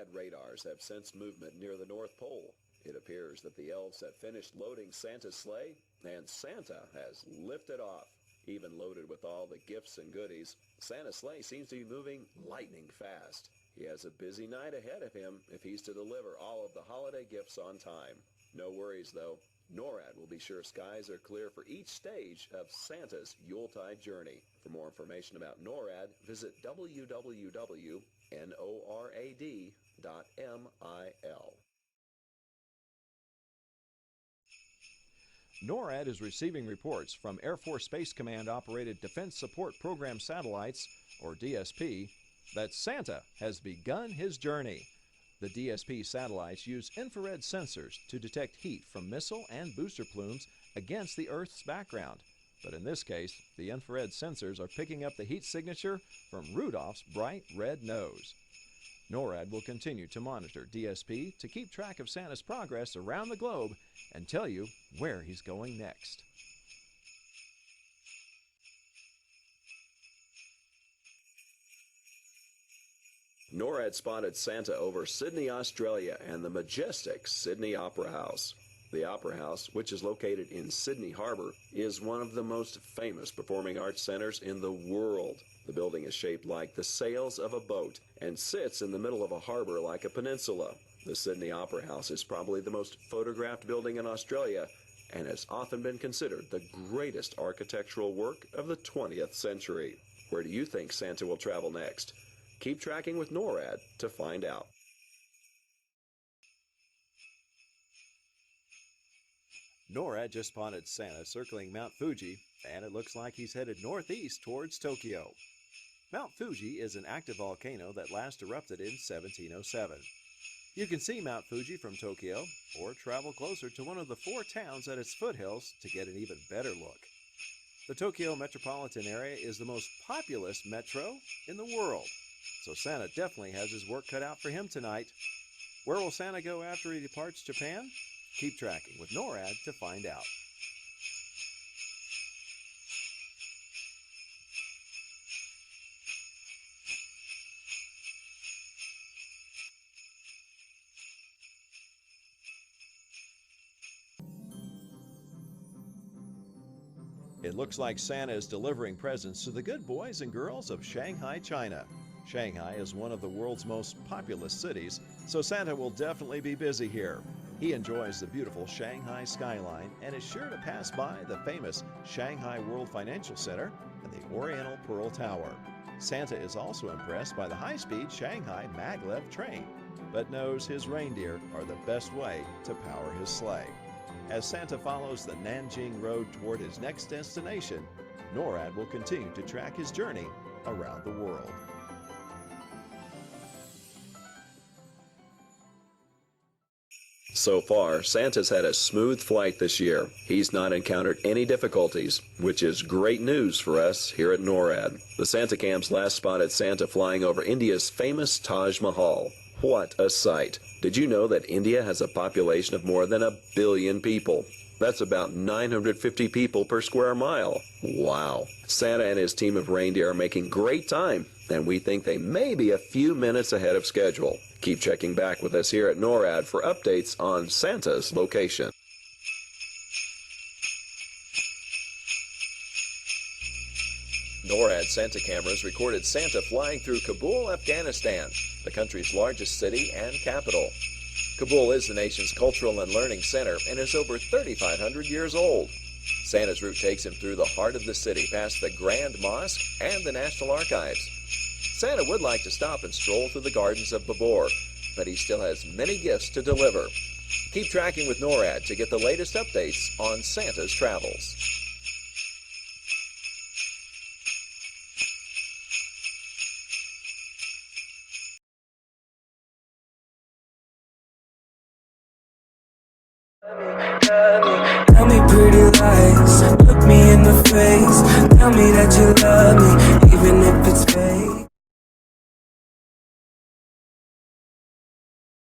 NORAD radars have sensed movement near the North Pole. It appears that the elves have finished loading Santa's sleigh, and Santa has lifted off. Even loaded with all the gifts and goodies, Santa's sleigh seems to be moving lightning fast. He has a busy night ahead of him if he's to deliver all of the holiday gifts on time. No worries, though. NORAD will be sure skies are clear for each stage of Santa's Yuletide journey. For more information about NORAD, visit www.norad.mil. NORAD is receiving reports from Air Force Space Command-operated Defense Support Program satellites, or DSP, that Santa has begun his journey. The DSP satellites use infrared sensors to detect heat from missile and booster plumes against the Earth's background. But in this case, the infrared sensors are picking up the heat signature from Rudolph's bright red nose. NORAD will continue to monitor DSP to keep track of Santa's progress around the globe and tell you where he's going next. NORAD spotted Santa over Sydney, Australia, and the majestic Sydney Opera House. The Opera House, which is located in Sydney Harbor, is one of the most famous performing arts centers in the world. The building is shaped like the sails of a boat and sits in the middle of a harbor like a peninsula. The Sydney Opera House is probably the most photographed building in Australia and has often been considered the greatest architectural work of the 20th century. Where do you think Santa will travel next? Keep tracking with NORAD to find out. NORAD just spotted Santa circling Mount Fuji, and it looks like he's headed northeast towards Tokyo. Mount Fuji is an active volcano that last erupted in 1707. You can see Mount Fuji from Tokyo, or travel closer to one of the 4 towns at its foothills to get an even better look. The Tokyo metropolitan area is the most populous metro in the world, so Santa definitely has his work cut out for him tonight. Where will Santa go after he departs Japan? Keep tracking with NORAD to find out. It looks like Santa is delivering presents to the good boys and girls of Shanghai, China. Shanghai is one of the world's most populous cities, so Santa will definitely be busy here. He enjoys the beautiful Shanghai skyline and is sure to pass by the famous Shanghai World Financial Center and the Oriental Pearl Tower. Santa is also impressed by the high-speed Shanghai maglev train, but knows his reindeer are the best way to power his sleigh. As Santa follows the Nanjing Road toward his next destination, NORAD will continue to track his journey around the world. So far, Santa's had a smooth flight this year. He's not encountered any difficulties, which is great news for us here at NORAD. The Santa Cams last spotted Santa flying over India's famous Taj Mahal. What a sight! Did you know that India has a population of more than 1 billion people? That's about 950 people per square mile. Wow! Santa and his team of reindeer are making great time, and we think they may be a few minutes ahead of schedule. Keep checking back with us here at NORAD for updates on Santa's location. NORAD Santa cameras recorded Santa flying through Kabul, Afghanistan, the country's largest city and capital. Kabul is the nation's cultural and learning center and is over 3,500 years old. Santa's route takes him through the heart of the city, past the Grand Mosque and the National Archives. Santa would like to stop and stroll through the gardens of Babur, but he still has many gifts to deliver. Keep tracking with NORAD to get the latest updates on Santa's travels. Tell me pretty lies, look me in the face. Tell me that you love me, even if it's fake.